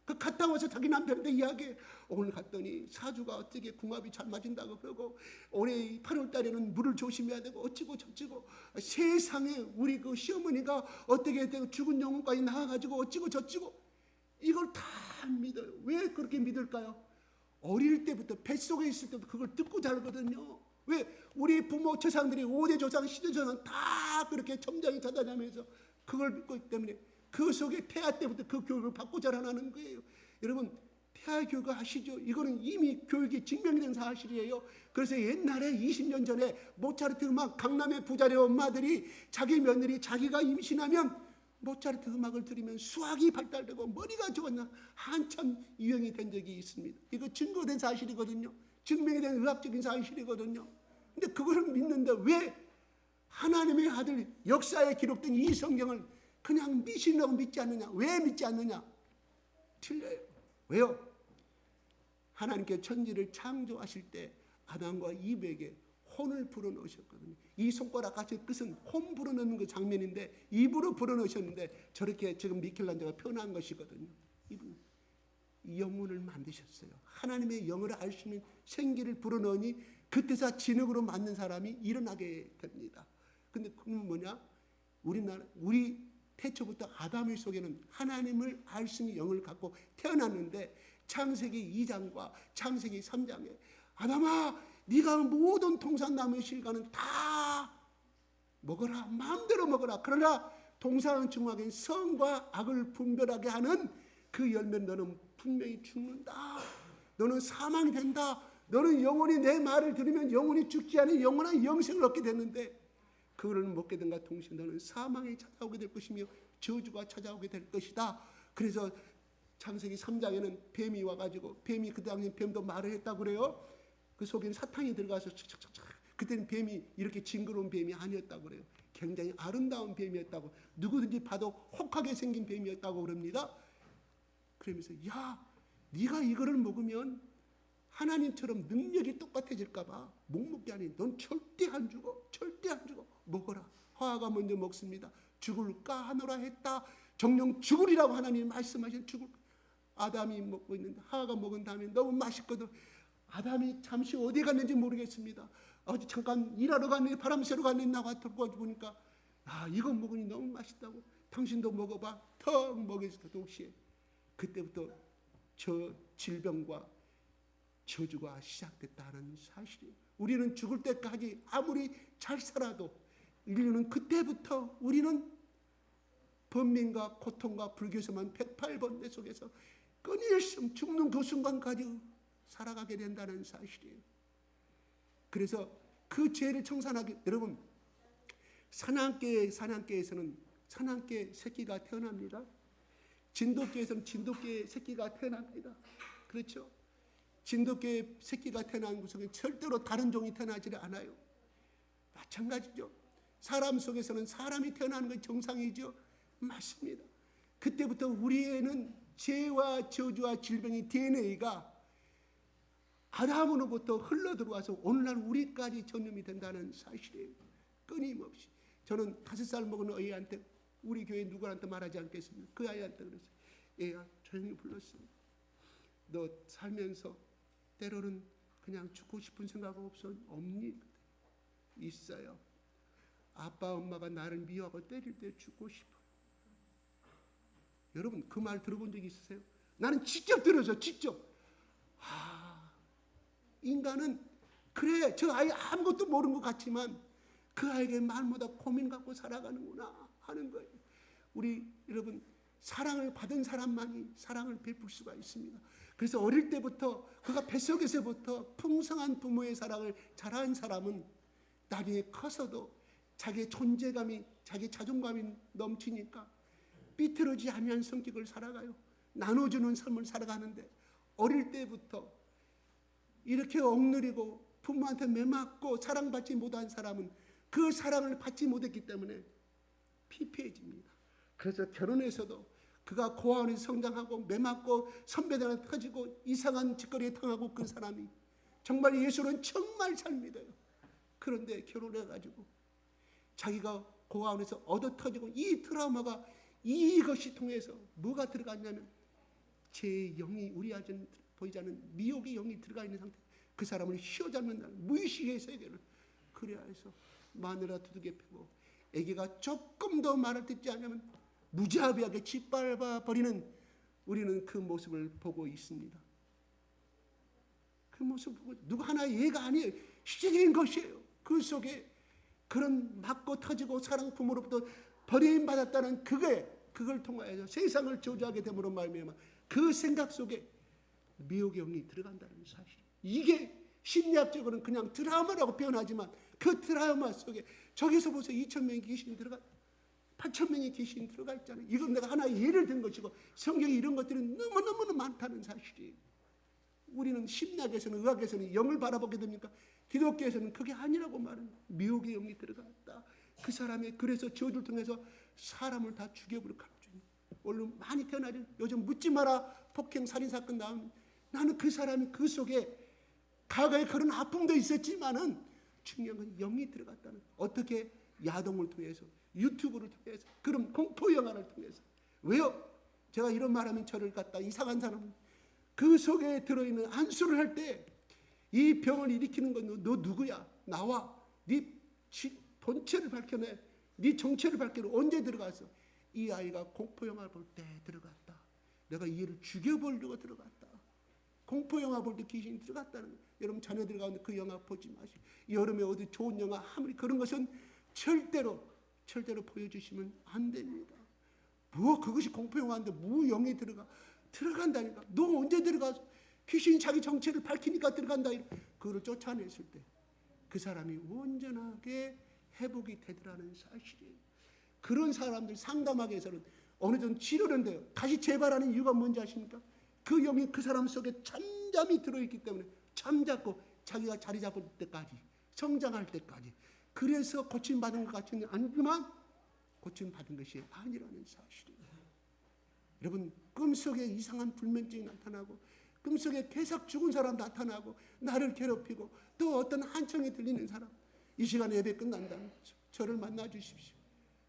그 갔다 와서 자기 남편한테 이야기해. 오늘 갔더니 사주가 어떻게 궁합이 잘 맞은다고 그러고 올해 8월 달에는 물을 조심해야 되고 어찌고 저찌고 세상에 우리 그 시어머니가 어떻게 되고 죽은 영혼까지 나와가지고 어찌고 저찌고 이걸 다 믿어요. 왜 그렇게 믿을까요? 어릴 때부터 뱃속에 있을 때부터 그걸 듣고 자르거든요. 왜? 우리 부모 조상들이 5대 조상, 시대 조상 다 그렇게 첨장이 자다냐면서 그걸 믿고 있기 때문에 그 속에 태아 때부터 그 교육을 받고 자라나는 거예요. 여러분 태아 교육 아시죠? 이거는 이미 교육이 증명된 사실이에요. 그래서 옛날에 20년 전에 모차르트 음악 강남의 부자리 엄마들이 자기 며느리 자기가 임신하면 모차르트 음악을 들으면 수학이 발달되고 머리가 좋았나 한참 유행이 된 적이 있습니다. 이거 증거된 사실이거든요. 증명이 된 의학적인 사실이거든요. 근데 그거를 믿는데 왜 하나님의 아들 역사에 기록된 이 성경을 그냥 미신이라고 믿지 않느냐? 왜 믿지 않느냐? 틀려요. 왜요? 하나님께 천지를 창조하실 때 아담과 이브에게 혼을 불어넣으셨거든요. 이 손가락 같이 끝은 혼 불어넣는 그 장면인데 입으로 불어넣으셨는데 저렇게 지금 미켈란젤로가 표현한 것이거든요. 이분 영혼을 만드셨어요. 하나님의 영을 알 수 있는 생기를 불어넣으니 그때서 진흙으로 만든 사람이 일어나게 됩니다. 근데 그건 뭐냐? 우리 태초부터 아담의 속에는 하나님을 알 수 있는 영을 갖고 태어났는데 창세기 2장과 창세기 3장에 아담아 네가 모든 동산나무의 실과는 다 먹어라. 마음대로 먹어라. 그러나 동산 중학인 선과 악을 분별하게 하는 그 열매는 너는 분명히 죽는다. 너는 사망이 된다. 너는 영원히 내 말을 들으면 영원히 죽지 않은 영원한 영생을 얻게 됐는데 그거를 먹게 된과 동시에 너는 사망이 찾아오게 될 것이며 저주가 찾아오게 될 것이다. 그래서 창세기 3장에는 뱀이 와가지고 뱀이 그 당시 뱀도 말을 했다고 그래요. 그 속에는 사탄이 들어가서 착착착착. 그때는 뱀이 이렇게 징그러운 뱀이 아니었다고 그래요. 굉장히 아름다운 뱀이었다고 누구든지 봐도 혹하게 생긴 뱀이었다고 그럽니다. 그러면서 야 네가 이거를 먹으면 하나님처럼 능력이 똑같아질까 봐 못 먹게 하니 넌 절대 안 죽어. 절대 안 죽어. 먹어라. 하와가 먼저 먹습니다. 죽을까 하노라 했다. 정녕 죽으리라고 하나님이 말씀하신 죽을. 아담이 먹고 있는데 하와가 먹은 다음에 너무 맛있거든. 아담이 잠시 어디 갔는지 모르겠습니다. 어디 잠깐 일하러 갔는지 바람 쐬러 갔는지 나와 들고 보니까 아 이거 먹으니 너무 맛있다고. 당신도 먹어봐. 턱 먹여서 동시에 그때부터 저 질병과 저주가 시작됐다는 사실이에요. 우리는 죽을 때까지 아무리 잘 살아도 인류는 그때부터 우리는 번민과 고통과 불교에서만 108번대 속에서 끊임없이 죽는 그 순간까지 살아가게 된다는 사실이에요. 그래서 그 죄를 청산하기 여러분 사냥개에서는 사냥개 새끼가 태어납니다. 진돗개에서는 진돗개 새끼가 태어납니다. 그렇죠? 진돗개 새끼가 태어난 곳은 절대로 다른 종이 태어나지 않아요. 마찬가지죠. 사람 속에서는 사람이 태어나는 건 정상이죠. 맞습니다. 그때부터 우리에는 죄와 저주와 질병의 DNA가 아담으로부터 흘러 들어와서 오늘날 우리까지 전염이 된다는 사실이에요. 끊임없이. 저는 5살 먹은 아이한테 우리 교회 누구한테 말하지 않겠습니다. 그 아이한테 그랬어요. 얘야 조용히 불렀습니다. 너 살면서 때로는 그냥 죽고 싶은 생각 없니? 있어요. 아빠 엄마가 나를 미워하고 때릴 때 죽고 싶어요. 여러분 그 말 들어본 적 있으세요? 나는 직접 들어서 직접 인간은 그래 저 아이 아무것도 모르는 것 같지만 그 아이에게 말마다 고민 갖고 살아가는구나 하는 거예요. 우리 여러분 사랑을 받은 사람만이 사랑을 베풀 수가 있습니다. 그래서 어릴 때부터 그가 뱃속에서부터 풍성한 부모의 사랑을 자란 사람은 나중에 커서도 자기의 존재감이 자기 자존감이 넘치니까 삐뚤어지지 아니한 성격을 살아가요. 나눠주는 삶을 살아가는데 어릴 때부터 이렇게 억누리고 부모한테 매맞고 사랑받지 못한 사람은 그 사랑을 받지 못했기 때문에 피폐해집니다. 그래서 결혼해서도 그가 고아원에서 성장하고 매맞고 선배들한테 터지고 이상한 짓거리에 당하고 그 사람이 정말 예수는 정말 잘 믿어요. 그런데 결혼해가지고 자기가 고아원에서 얻어 터지고 이 트라우마가 이것이 통해서 뭐가 들어갔냐면 제 영이 우리 아들은 보이지 않는 미혹의 영이 들어가 있는 상태. 그 사람을 휘어잡는다는 무의식의 세계를 그래야 해서 마누라 두들겨 패고 아기가 조금 더 말을 듣지 않으면 무자비하게 짓밟아 버리는 우리는 그 모습을 보고 있습니다. 그 모습을 보고 누구 하나 예가 아니에요. 실질적인 것이에요. 그 속에 그런 맞고 터지고 사랑 부모로부터 버림받았다는 그걸 통하여서 세상을 저주하게 됨으로 말미암아 그 생각 속에 미혹의 영이 들어간다는 사실. 이게 심리학적으로는 그냥 트라우마라고 표현하지만 그 트라우마 속에 저기서 보세요. 2,000명의 귀신이 들어가 8,000명의 귀신이 들어가 있잖아요. 이건 내가 하나의 예를 든 것이고 성경에 이런 것들이 너무너무 많다는 사실이에요. 우리는 심리학에서는 의학에서는 영을 바라보게 됩니까? 기독교에서는 그게 아니라고 말합니다. 미혹의 영이 들어갔다. 그 사람의 그래서 저주를 통해서 사람을 다 죽여버리고 갑자기 얼른 많이 태어나죠. 요즘 묻지 마라 폭행 살인 사건 나오면 나는 그 사람이 그 속에 과거에 그런 아픔도 있었지만은 중요한 건 영이 들어갔다는. 어떻게? 야동을 통해서, 유튜브를 통해서, 그런 공포 영화를 통해서. 왜요? 제가 이런 말하면 저를 갖다 이상한 사람은 그 속에 들어있는 안수를 할 때 이 병을 일으키는 건 너 누구야? 나와. 네 본체를 밝혀내. 네 정체를 밝혀내. 언제 들어갔어? 이 아이가 공포 영화 볼 때 들어갔다. 내가 이 애를 죽여버리려고 들어갔다. 공포 영화 볼 때 귀신이 들어갔다는 거예요. 여러분 자녀들 가운데 그 영화 보지 마시고 여름에 어디 좋은 영화 아무리 그런 것은 절대로 보여주시면 안 됩니다. 뭐 그것이 공포 영화인데 뭐 영이 들어간다니까. 너 언제 들어가서 귀신이 자기 정체를 밝히니까 들어간다. 그거를 쫓아냈을 때 그 사람이 온전하게 회복이 되더라는 사실이에요. 그런 사람들 상담하기 위해서는 어느 정도 치료는 돼요. 다시 재발하는 이유가 뭔지 아십니까? 그 영이 그 사람 속에 잠잠히 들어있기 때문에 잠잡고 자기가 자리 잡을 때까지 성장할 때까지 그래서 고침받은 것 같은데 아니지만 고침받은 것이 아니라는 사실이에요. 여러분 꿈속에 이상한 불면증이 나타나고 꿈속에 계속 죽은 사람 나타나고 나를 괴롭히고 또 어떤 한청이 들리는 사람 이 시간에 예배 끝난다면 저를 만나 주십시오.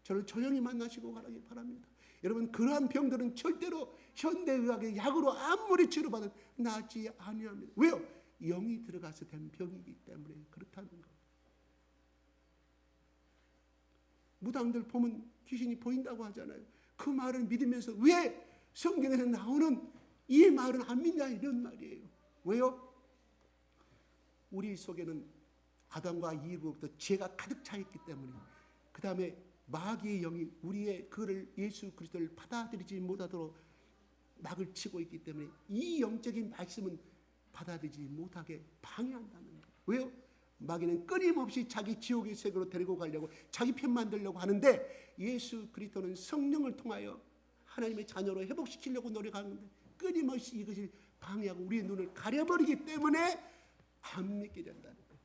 저를 조용히 만나시고 가라기 바랍니다. 여러분 그러한 병들은 절대로 현대의학의 약으로 아무리 치료받은 낫지 아니합니다. 왜요? 영이 들어가서 된 병이기 때문에 그렇다는 거. 무당들 보면 귀신이 보인다고 하잖아요. 그 말을 믿으면서 왜 성경에서 나오는 이 말은 안 믿냐 이런 말이에요. 왜요? 우리 속에는 아담과 이브부터 죄가 가득 차 있기 때문에 그 다음에 마귀의 영이 우리의 그를 예수 그리스도를 받아들이지 못하도록 낙을 치고 있기 때문에 이 영적인 말씀은 받아들이지 못하게 방해한다는 거예요. 왜요? 마귀는 끊임없이 자기 지옥의 세계로 데리고 가려고 자기 편 만들려고 하는데 예수 그리스도는 성령을 통하여 하나님의 자녀로 회복시키려고 노력하는데 끊임없이 이것이 방해하고 우리의 눈을 가려버리기 때문에 안 믿게 된다는 거예요.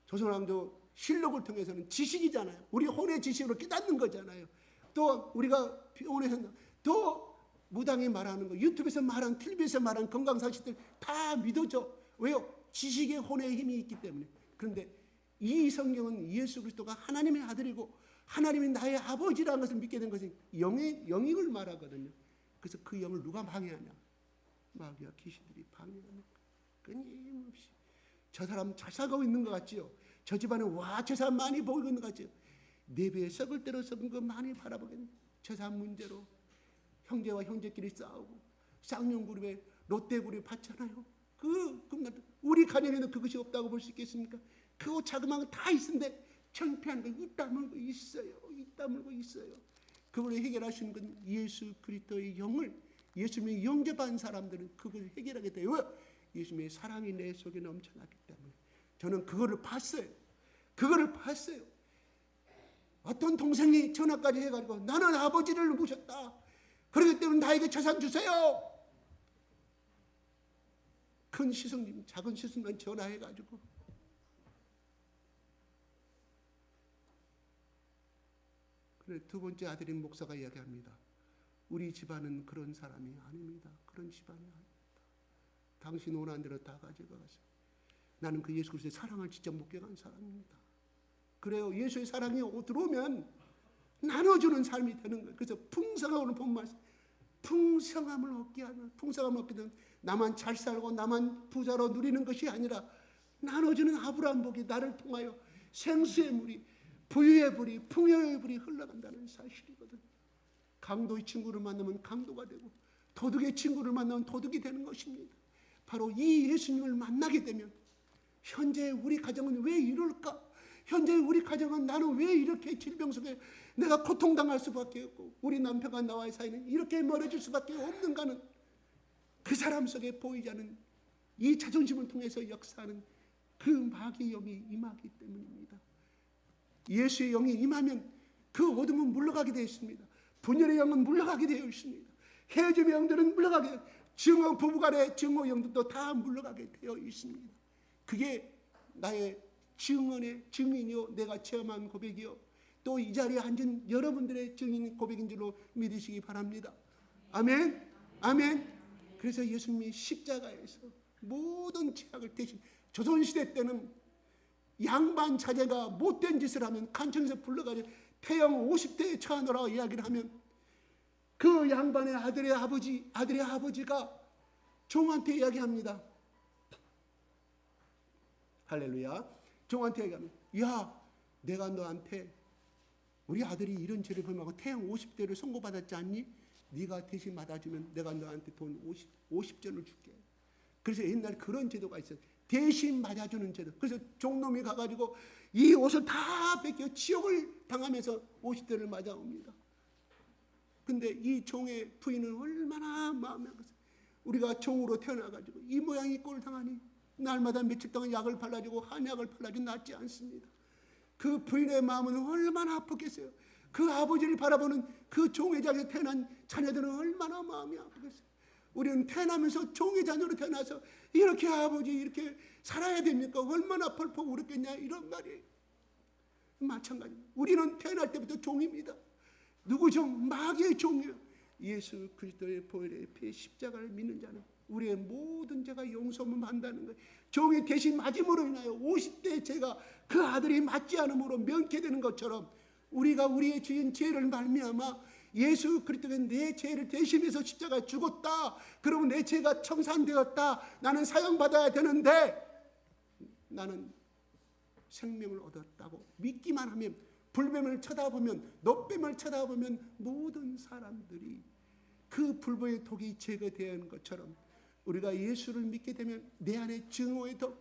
조선왕조 실록을 통해서는 지식이잖아요. 우리 혼의 지식으로 깨닫는 거잖아요. 또 우리가 병원에서 또 무당이 말하는 거, 유튜브에서 말하는, TV에서 말하는 건강 사실들 다 믿어져. 왜요? 지식의 혼의 힘이 있기 때문에. 그런데 이 성경은 예수 그리스도가 하나님의 아들이고 하나님이 나의 아버지라는 것을 믿게 된 것은 영을 말하거든요. 그래서 그 영을 누가 방해하냐? 마귀와 귀신들이 방해하는 거예요. 끊임없이. 저 사람 잘 살고 있는 것 같지요? 저 집안에 와, 저 사람 많이 보고 있는 것 같지요? 내 배에 썩을 대로 썩은 거 많이 바라보겠네. 저 사람 문제로 형제와 형제끼리 싸우고 쌍용그룹에 롯데그룹에 받잖아요. 우리 가정에는 그것이 없다고 볼 수 있겠습니까? 그 자그마한 거 다 있는데 창피한 거 있다 물고 있어요. 그걸 해결하시는 건 예수 그리스도의 영을 예수님이 영접한 사람들은 그걸 해결하게 돼요. 왜? 예수님의 사랑이 내 속에 넘쳐나기 때문에. 저는 그거를 봤어요. 어떤 동생이 전화까지 해가지고 나는 아버지를 모셨다. 그렇기 때문에 나에게 재산 주세요. 큰 시승님, 작은 시승만 전화해가지고 그래, 두 번째 아들인 목사가 이야기합니다. 우리 집안은 그런 사람이 아닙니다. 그런 집안이 아닙니다. 당신 원하는 대로 다 가져가세요. 나는 그 예수 그리스도의 사랑을 진짜 목격한 사람입니다. 그래요. 예수의 사랑이 들어오면 나눠주는 삶이 되는 거예요. 그래서 풍성함을 본 말씀, 풍성함을 얻게 하는, 풍성함을 얻게 되면 나만 잘 살고 나만 부자로 누리는 것이 아니라 나눠주는 아브라함 복이 나를 통하여 생수의 물이, 부유의 물이, 풍요의 물이 흘러간다는 사실이거든. 강도의 친구를 만나면 강도가 되고 도둑의 친구를 만나면 도둑이 되는 것입니다. 바로 이 예수님을 만나게 되면 현재 우리 가정은 왜 이럴까? 현재 우리 가정은 나는 왜 이렇게 질병 속에 내가 고통당할 수밖에 없고 우리 남편과 나와의 사이는 이렇게 멀어질 수밖에 없는가는 그 사람 속에 보이지 않는 이 자존심을 통해서 역사하는 그 마귀의 영이 임하기 때문입니다. 예수의 영이 임하면 그 어둠은 물러가게 되어 있습니다. 분열의 영은 물러가게 되어 있습니다. 헤어짐의 영들은 물러가게 되어 있습니다. 증오, 부부간의 증오 영들도 다 물러가게 되어 있습니다. 그게 나의 증언의 증인이요, 내가 체험한 고백이요, 또 이 자리에 앉은 여러분들의 증인 고백인 줄로 믿으시기 바랍니다. 아멘. 아멘. 그래서 예수님이 십자가에서 모든 죄악을 대신, 조선시대 때는 양반 자제가 못된 짓을 하면 간청에서 불러가지고 태형 50대에 처하노라고 이야기를 하면 그 양반의 아들의 아버지가 종한테 이야기합니다. 할렐루야. 종한테 이야기합니다. 야, 내가 너한테 우리 아들이 이런 죄를 범하고 태형 50대를 선고받았지 않니? 네가 대신 받아주면 내가 너한테 돈 50전을 줄게. 그래서 옛날에 그런 제도가 있어요. 대신 맞아주는 제도. 그래서 종놈이 가가지고 이 옷을 다 뺏겨 지옥을 당하면서 50대를 맞아옵니다. 근데 이 종의 부인은 얼마나 마음이 아팠어요. 우리가 종으로 태어나가지고 이 모양이 꼴을 당하니 날마다 며칠 동안 약을 발라주고 한약을 발라주고 낫지 않습니다. 그 부인의 마음은 얼마나 아프겠어요. 그 아버지를 바라보는 그 종의 자리에 태어난 자녀들은 얼마나 마음이 아프겠어요. 우리는 태어나면서 종의 자녀로 태어나서 이렇게 아버지 이렇게 살아야 됩니까? 얼마나 펄펄 울었겠냐 이런 말이에요. 마찬가지입니다. 우리는 태어날 때부터 종입니다. 누구 종? 마귀의 종이에요. 예수 그리스도의 보혈의 피 십자가를 믿는 자는 우리의 모든 죄가 용서함을 받는다는 거예요. 종이 대신 맞음으로 인하여 50대의 죄가 그 아들이 맞지 않음으로 면케되는 것처럼 우리가 우리의 지은 죄를 말미암아 예수 그리스도가 내 죄를 대신해서 십자가에 죽었다. 그러면 내 죄가 청산되었다. 나는 사형받아야 되는데 나는 생명을 얻었다고 믿기만 하면, 불뱀을 쳐다보면, 놋뱀을 쳐다보면 모든 사람들이 그 불법의 독이 제거되는 것처럼 우리가 예수를 믿게 되면 내 안에 증오의 독,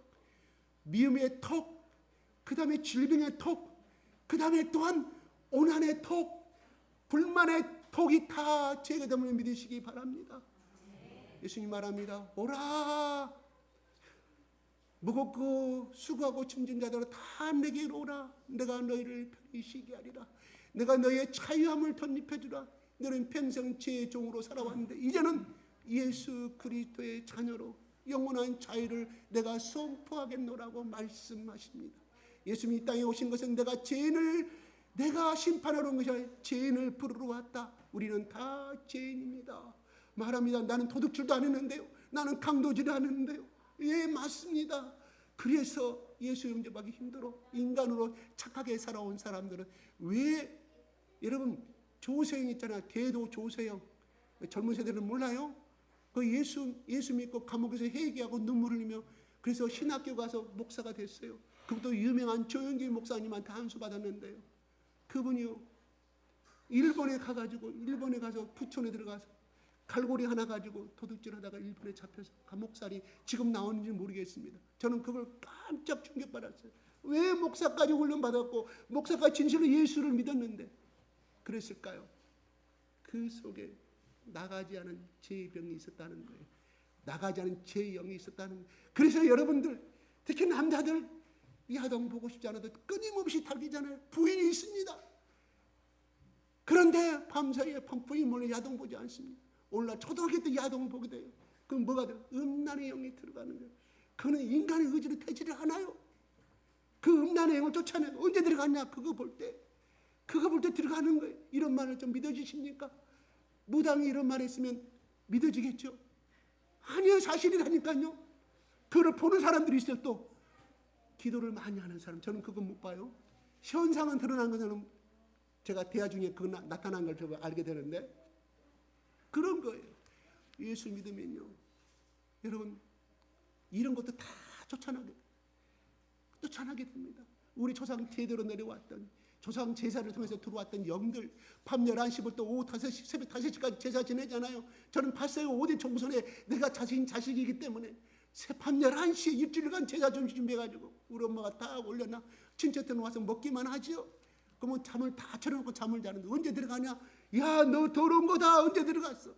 미움의 독, 그 다음에 질병의 독, 그 다음에 또한 오난의 독, 불만의 독이 다 제거됨을 믿으시기 바랍니다. 예수님 말합니다. 오라, 무겁고 수고하고 짐진 자들아 다 내게로 오라. 내가 너희를 편히 쉬게 하리라. 내가 너희의 자유함을 덧입혀주라. 너는 평생 죄의 종으로 살아왔는데 이제는 예수 그리스도의 자녀로 영원한 자유를 내가 선포하겠노라고 말씀하십니다. 예수님이 이 땅에 오신 것은 내가 심판하러 온 것이 아니라 죄인을 부르러 왔다. 우리는 다 죄인입니다. 말합니다. 나는 도둑질도 안 했는데요. 나는 강도질도 안 했는데요. 예, 맞습니다. 그래서 예수 영접하기 힘들어. 인간으로 착하게 살아온 사람들은 왜, 여러분 조세영 있잖아요. 대도 조세영. 젊은 세대는 몰라요? 그 예수 믿고 감옥에서 회개하고 눈물을 흘리며 그래서 신학교 가서 목사가 됐어요. 그것도 유명한 조영기 목사님한테 한수 받았는데요. 그분이요, 일본에 가서 부촌에 들어가서 갈고리 하나 가지고 도둑질하다가 일본에 잡혀서 감옥살이 지금 나오는지 모르겠습니다. 저는 그걸 깜짝 충격받았어요. 왜 목사까지 훈련받았고 목사가 진실로 예수를 믿었는데 그랬을까요? 그 속에 나가지 않은 죄의 병이 있었다는 거예요. 나가지 않은 죄의 영이 있었다는 거예요. 그래서 여러분들, 특히 남자들, 이 아동 보고 싶지 않아도 끊임없이 달기잖아요. 부인이 있습니다. 그런데 밤사이에 부인 몰래 야동 보지 않습니다. 오늘날 초등학교 때 야동 보게 돼요. 그럼 뭐가 돼요? 음란의 영이 들어가는 거예요. 그는 인간의 의지로 되지를 않아요. 그 음란의 영을 쫓아내요. 언제 들어갔냐? 그거 볼 때 들어가는 거예요. 이런 말을 좀 믿어지십니까? 무당이 이런 말 했으면 믿어지겠죠? 아니요, 사실이라니까요. 그걸 보는 사람들이 있어요. 또 기도를 많이 하는 사람, 저는 그건 못 봐요. 현상은 드러난 것은 제가 대화 중에 그 나타난 걸 제가 알게 되는데, 그런 거예요. 예수 믿으면요, 여러분 이런 것도 다 쫓아나게 됩니다. 우리 조상 제대로 내려왔던, 조상 제사를 통해서 들어왔던 영들, 밤 11시부터 오후 5시, 새벽 5시까지 제사 지내잖아요. 저는 봤어요. 5대 총선에 내가 자식이기 때문에 밤 11시에 일주일간 제사 준비해가지고 우리 엄마가 다 올려놔. 친척들은 와서 먹기만 하지요. 그러면 잠을 다 차려놓고 잠을 자는데 언제 들어가냐? 야, 너 더러운 거다. 언제 들어갔어?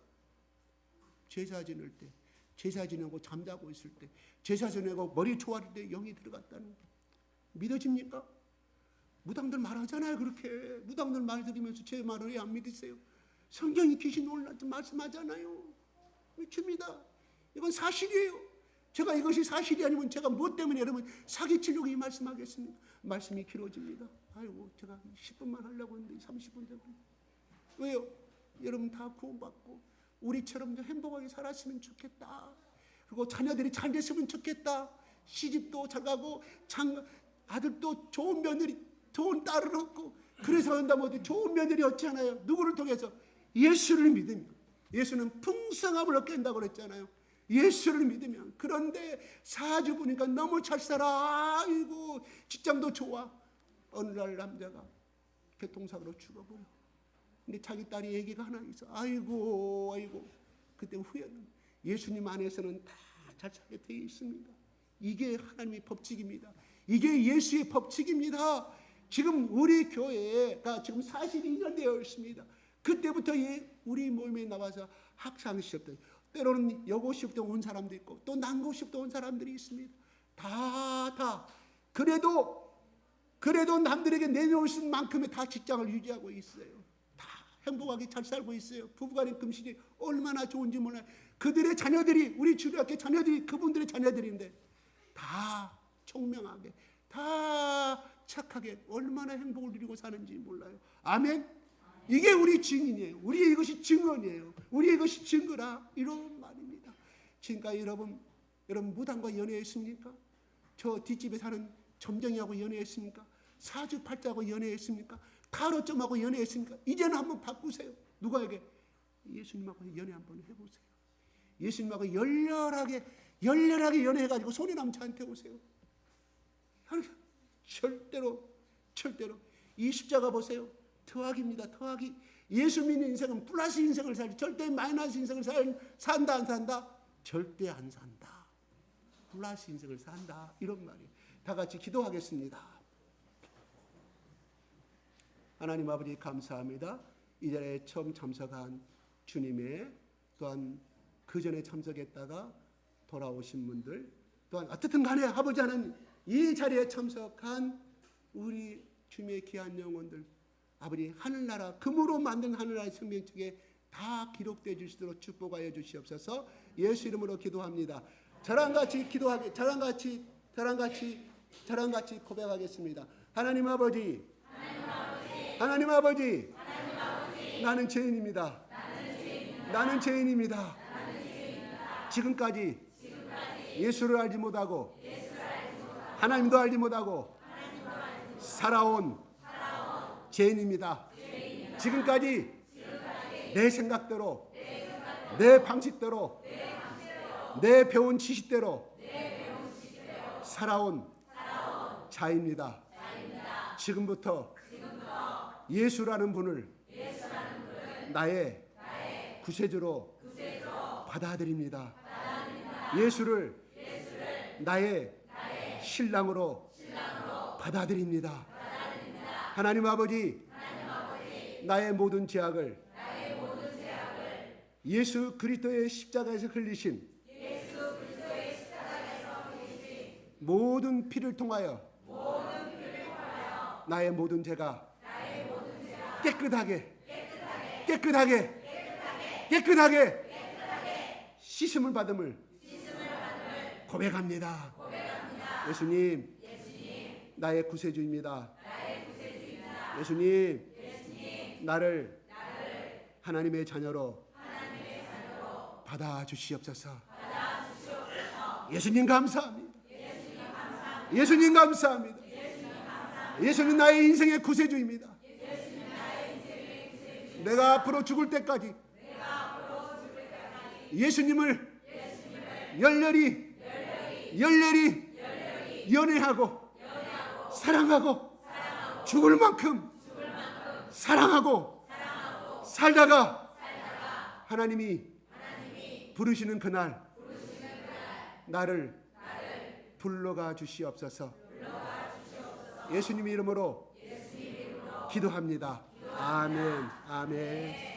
제사 지낼 때, 제사 지내고 잠자고 있을 때, 제사 지내고 머리 초아릴 때 영이 들어갔다는 거 믿어집니까? 무당들 말하잖아요. 그렇게 무당들 말 들으면서 제 말을 왜 안 믿으세요? 성경이 귀신 올라서 말씀하잖아요. 믿습니다. 이건 사실이에요. 제가 이것이 사실이 아니면 제가 무엇 때문에 여러분 사기치려고 이 말씀하겠습니까? 말씀이 길어집니다. 아이고, 제가 10분만 하려고 했는데 30분 되고. 왜요? 여러분 다 구원받고 우리처럼 행복하게 살았으면 좋겠다. 그리고 자녀들이 잘 됐으면 좋겠다. 시집도 잘 가고 아들도 좋은 며느리, 좋은 딸을 얻고, 그래서 한다면 좋은 며느리 얻잖아요. 누구를 통해서? 예수를 믿으면. 예수는 풍성함을 얻게 한다고 그랬잖아요. 예수를 믿으면. 그런데 사주 보니까 너무 잘 살아. 아이고, 직장도 좋아. 어느 날 남자가 교통사고로 죽어버려. 근데 자기 딸이 얘기가 하나 있어. 아이고. 그때 후회는 예수님 안에서는 다 잘 살게 되어 있습니다. 이게 하나님의 법칙입니다. 이게 예수의 법칙입니다. 지금 우리 교회가 지금 42년 되어 있습니다. 그때부터 우리 모임에 나와서 학창 시절 때, 때로는 여고 시부터 온 사람도 있고 또 난고 시부터 온 사람들이 있습니다. 다 그래도 남들에게 내놓을 수 있는 만큼의 다 직장을 유지하고 있어요. 다 행복하게 잘 살고 있어요. 부부간의 금실이 얼마나 좋은지 몰라요. 그들의 자녀들이, 우리 주일학교 자녀들이 그분들의 자녀들인데 다 총명하게, 다 착하게 얼마나 행복을 누리고 사는지 몰라요. 아멘. 이게 우리 증인이에요. 우리의 이것이 증언이에요. 우리의 이것이 증거라, 이런 말입니다. 지금까지 여러분 무당과 연애했습니까? 저 뒷집에 사는 점쟁이하고 연애했습니까? 사주팔자하고 연애했습니까? 타로점하고 연애했습니까? 이제는 한번 바꾸세요. 누가에게? 예수님하고 연애 한번 해보세요. 예수님하고 열렬하게 연애해가지고 손이 나면 저한테 오세요. 절대로 이 십자가 보세요. 더하기입니다. 더하기. 예수 믿는 인생은 플러스 인생을 살지, 절대 마이너스 인생을 산다 안 산다? 절대 안 산다. 플러스 인생을 산다, 이런 말이에요. 다 같이 기도하겠습니다. 하나님 아버지 감사합니다. 이 자리에 처음 참석한 주님의, 또한 그 전에 참석했다가 돌아오신 분들, 또한 어떻든 간에 아버지 하나님 이 자리에 참석한 우리 주님의 귀한 영혼들, 아버지 하늘나라, 금으로 만든 하늘나라의 생명책에 다 기록되어 주시도록 축복하여 주시옵소서. 예수 이름으로 기도합니다. 저랑 같이 고백하겠습니다. 하나님 아버지, 나는 죄인입니다. 지금까지 예수를 알지 못하고 하나님도 알지 못하고 살아온 죄인입니다. 지금까지 내 생각대로, 내 방식대로, 내 배운 지식대로 살아온 자입니다. 지금부터 예수라는 분을 나의 구세주로 받아들입니다. 예수를 나의 신랑으로 받아들입니다. 하나님 아버지, 나의 모든 죄악을 예수 그리스도의 십자가에서 흘리신 모든 피를 통하여 나의 모든 죄가 깨끗하게 깨끗하게 씻음을 받음을 고백합니다. 예수님, 나의 구세주입니다. 예수님, 나를 하나님의 자녀로 받아주시옵소서. 예수님 감사합니다. 예수님 감사합니다. 예수님 나의 인생의 구세주입니다. 내가 앞으로 죽을 때까지 예수님을 열렬히 연애하고 사랑하고 죽을 만큼 사랑하고 살다가 하나님이 부르시는 그날 나를 불러가 주시옵소서. 예수님 이름으로 기도합니다. 아멘. 아멘.